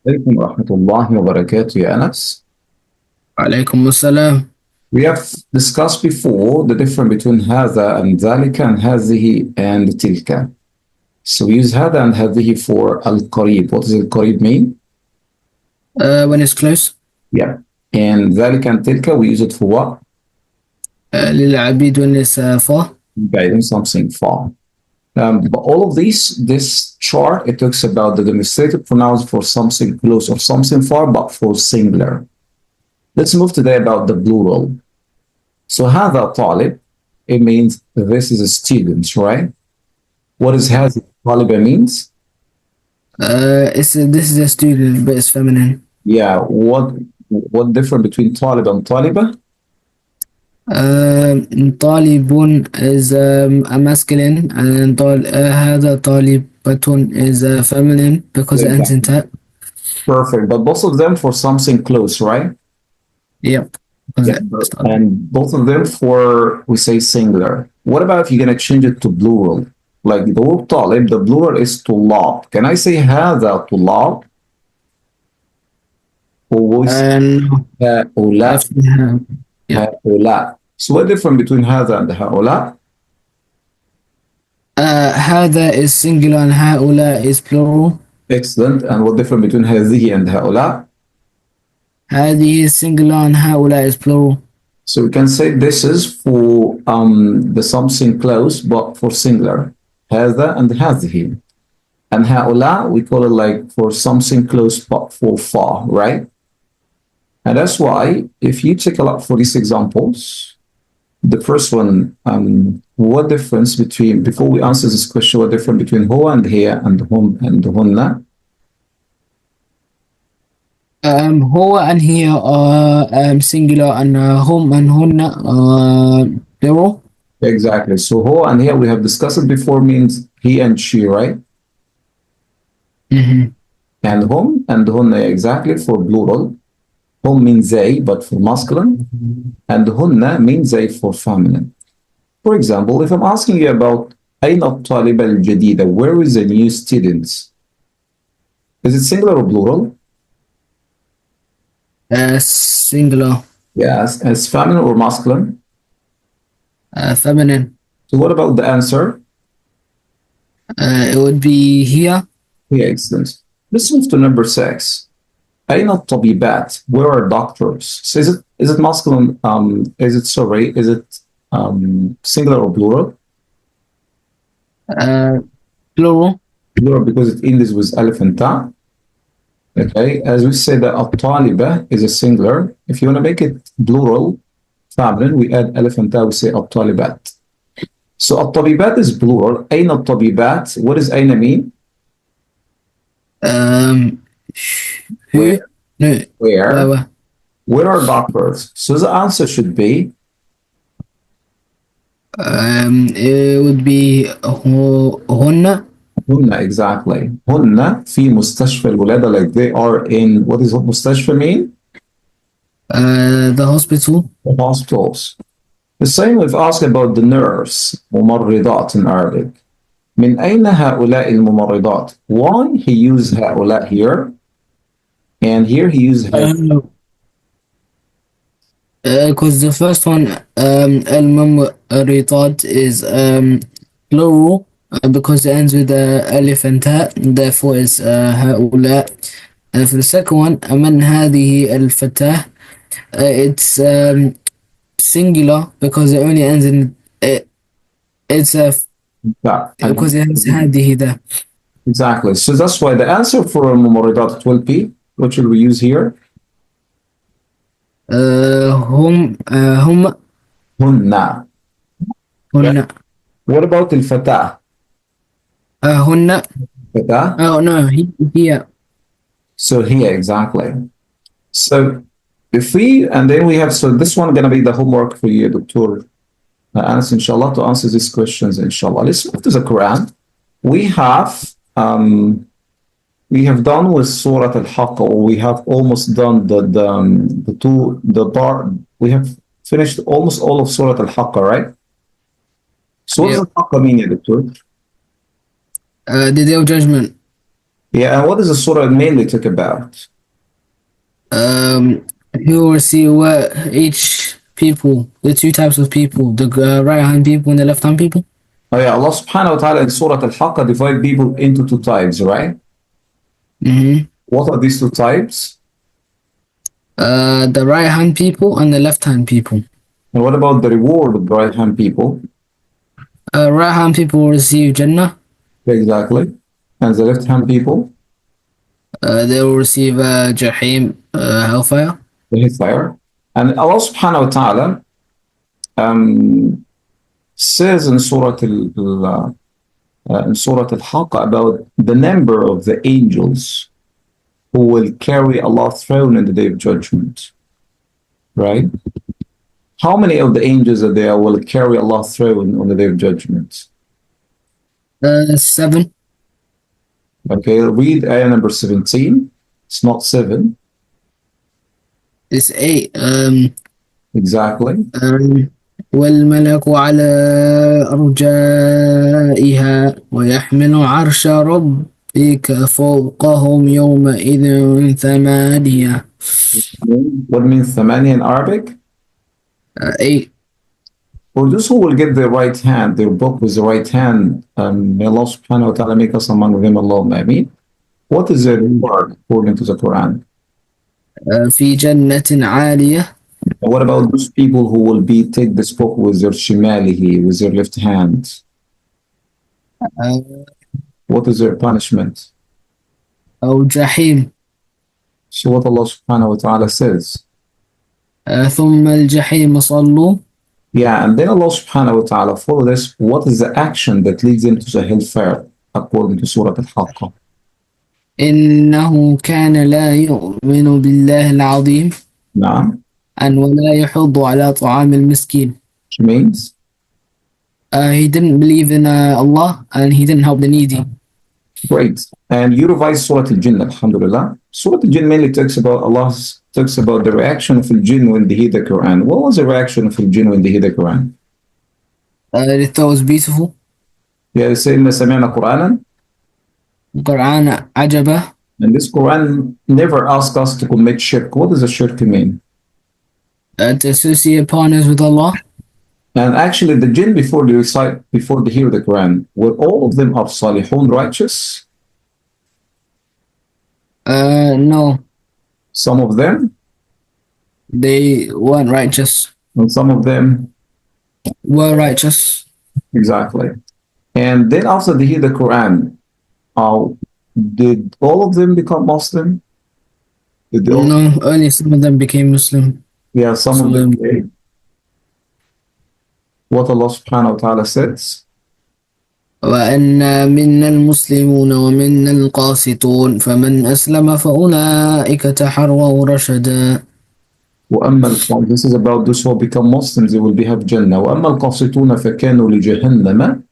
عليكم ورحمة الله وبركاته يا أنس. وعليكم السلام. We have discussed before the difference between هذا and ذلك and هذه and تلك. So we use هذا and هذه for القريب. What does القريب mean? When it's close. Yeah. And ذلك and تلك we use it for what? للعبيد when it's far. Guiding something far. But all of this chart, it talks about the demonstrative pronouns for something close or something far, but for singular. Let's move today about the plural. So هذا طالب, it means this is a student, right? What does هذا طالب means? This is a student, but it's feminine. Yeah, what difference between طالب and طالبة? طالب is a masculine, and هذا طالبة is a feminine because it ends in Exactly. ta. Perfect. But both of them for something close, right? Yep. Because Yeah. And both of them for, we say singular. What about if you're going to change it to plural? Like the word طالب, the plural is طلاب. Can I say هذا طلاب? Or we say and هؤلاء? yeah. هؤلاء. So what difference between هذا and هؤلاء? هذا is singular and هؤلاء is plural. Excellent. And what difference between هذه and هؤلاء? هذه is singular and هؤلاء is plural. So we can say this is for the something close, but for singular. هذا and هذه. And هؤلاء, we call it like for something close, but for far, right? And that's why, if you take a look for these examples, the first one, what difference between, before we answer this question, what difference between هو and here and hum and هن? هو and here are singular, and hum and hunna are plural. Exactly. So هو and here we have discussed it before means he and she, right? Mm-hmm. And hum and hunna exactly for plural. Hum means they, but for masculine, and hunna means they for feminine. For example, if I'm asking you about أين الطالبة الجديدة, where is the new students? Is it singular or plural? Singular. Yes. As feminine or masculine? Feminine. So what about the answer? It would be here. Yeah, excellent. Let's move to number 6. أين الطبيبات? Where are doctors? So is it masculine? Is it singular or plural? Plural. Plural because it ends with alif and ta. Okay, as we say that الطالبة is a singular. If you want to make it plural, feminine, we add alif and ta, we say الطالبات. So الطبيبات is plural. أين الطبيبات? What does أين mean? Who? No. Where? Where are doctors? So the answer should be it would be هن. هن, exactly. هن في مستشفى الولادة, like they are in, what does مستشفى mean? The hospital. The hospitals. The same if asked about the nurse, ممرضات in Arabic. من أين هؤلاء الممرضات? Why he used هؤلاء here? And here he used because the first one, الممرضات is plural because it ends with alif and ta, therefore it's هؤلاء. And for the second one, من هذه الفتاة, it's singular because it only ends in it's because it has هذه there. Exactly. So that's why the answer for الممرضات will be, what should we use here? هم هن. What about الفتاة? هن. فتاة? Oh no, here. So here, exactly. So if we, and then we have, so this one going to be the homework for you, Dr. Anas, inshallah, to answer these questions, inshallah. Let's move to the Quran. We have done with Surah Al-Haqq, or we have almost done we have finished almost all of Surah Al-Haqq, right? So what does Al-Haqq mean, Doctor? The Day of Judgment. Yeah, and what does the surah mainly talk about? Um, he will receive each people, the two types of people, the right hand people and the left hand people. Oh yeah, Allah subhanahu wa ta'ala in Surah Al-Haqqa divide people into two types, right? Mm-hmm. What are these two types? The right hand people and the left hand people. And what about the reward of the right hand people? Right hand people will receive Jannah. Exactly. And the left hand people, They will receive Jahim, hellfire. the hellfire. And Allah subhanahu wa ta'ala um, says in Surah Al-Haqqa about the number of the angels who will carry Allah's throne in the day of judgment, right? How many of the angels are there will carry Allah's throne on the day of judgment? 7. Okay, read ayah number 17. It's not 7. It's 8. Exactly. والملك على أرجائها ويحمل عرش ربك فوقهم يومئذ ثمانية. What means ثمانية in Arabic? 8. For those who will get the right hand, their book with the right hand, may Allah subhanahu wa ta'ala make us among them, Allahumma ameen. What is the reward according to the Quran? في جنة عالية. And what about those people who will be take this book with their shimalihi, with their left hand? آه، What is their punishment? أو جحيم. So what Allah subhanahu wa ta'ala says. ثم الجحيم صلوا. Yeah, and then Allah subhanahu wa ta'ala follow this. What is the action that leads them to the hellfire according to Surah Al-Haqqa? إنه كان لا يؤمن بالله العظيم Now, أن ولا يحض على طعام المسكين. which means He didn't believe in Allah and he didn't help the needy. great. And you revise Surah Al-Jinn, alhamdulillah. Surah Al-Jinn mainly talks about the reaction of the jinn when they hear the Quran. What was the reaction of the jinn when they hear the Quran? They thought it was beautiful. Yeah, they say, إِنَّا سَمِعْنَا قُرْآنًا. Quran عجبة. And this Quran never asks us to commit shirk. What does a shirk mean? To associate partners with Allah. And actually, the jinn before they hear the Quran, were all of them are salihun, righteous? No, Some of them, they weren't righteous. and some of them, Were righteous. exactly. And then after they hear the Quran, uh, did all of them become Muslim? Did they all? No, only some of them became Muslim. Yeah, some of them did. What Allah subhanahu wa ta'ala says. وأنا منا المسلمون ومنا القاسطون فمن أسلم فأولئك تحروا رشدا. This is about those who become Muslims, they will be have Jannah. وأما القاسطون فكانوا لجهنم.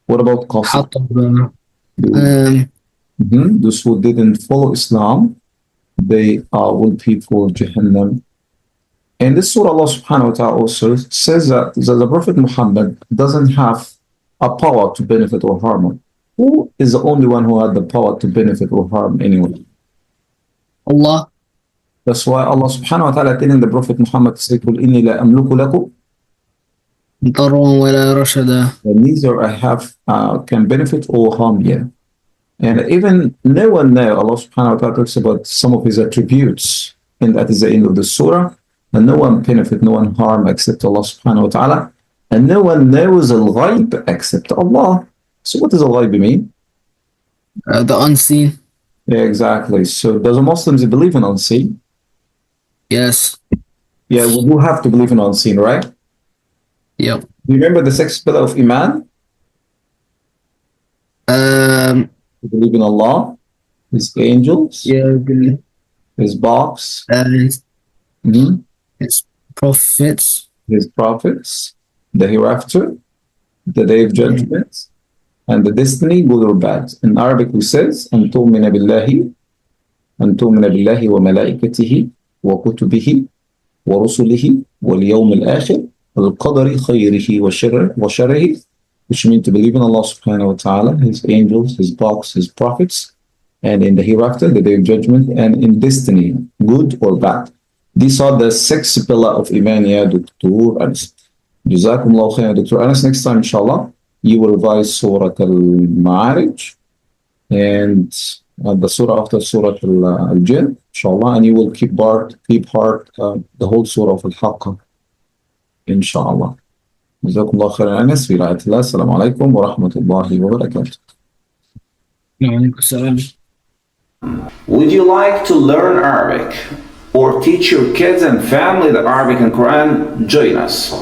What about قاسط? حطب. Those who didn't follow Islam, they will be for Jahannam. And this surah, Allah subhanahu wa ta'ala also says that the Prophet Muhammad doesn't have a power to benefit or harm. Who is the only one who had the power to benefit or harm anyone? Allah. That's why Allah subhanahu wa ta'ala telling the Prophet Muhammad to say, قُلْ إِنِّي لَا أَمْلُكُ لَكُمْ ضرا ولا رشدا. and neither I have can benefit or harm you. And even no one now, Allah subhanahu wa ta'ala talks about some of his attributes, and that is the end of the surah. And no one benefit, no one harm except Allah subhanahu wa ta'ala. And no one knows al-ghaib except Allah. So what does al-ghaib mean? The unseen. Yeah, exactly. So does the Muslims believe in unseen? Yes. Yeah, we do have to believe in unseen, right? Yep. Do you remember the sixth pillar of Iman? To believe in Allah, His angels, Yeah. His box, His prophets. His prophets, the hereafter, the day of judgment, and the destiny, good or bad. In Arabic, we says, أن تؤمن بالله وملائكته وكتبه ورسله واليوم الآخر والقدر خيره وشره, which means to believe in Allah subhanahu wa ta'ala, His angels, His box, His prophets, and in the hereafter, the day of judgment, and in destiny, good or bad. These are the 6 pillars of Iman, ya Dr. Anas. Jazakumullah khair, Dr. Anas. Next time, inshallah, you will revise Surah Al-Ma'arij and the surah after Surah Al-Jinn, inshallah, and you will keep heart the whole Surah of Al-Haqq, inshallah. Jazakumullah khair, Anas. Fi ra'atillah. Assalamu alaikum wa rahmatullahi wa barakatuh. Would you like to learn Arabic or teach your kids and family the Arabic and Quran? Join us.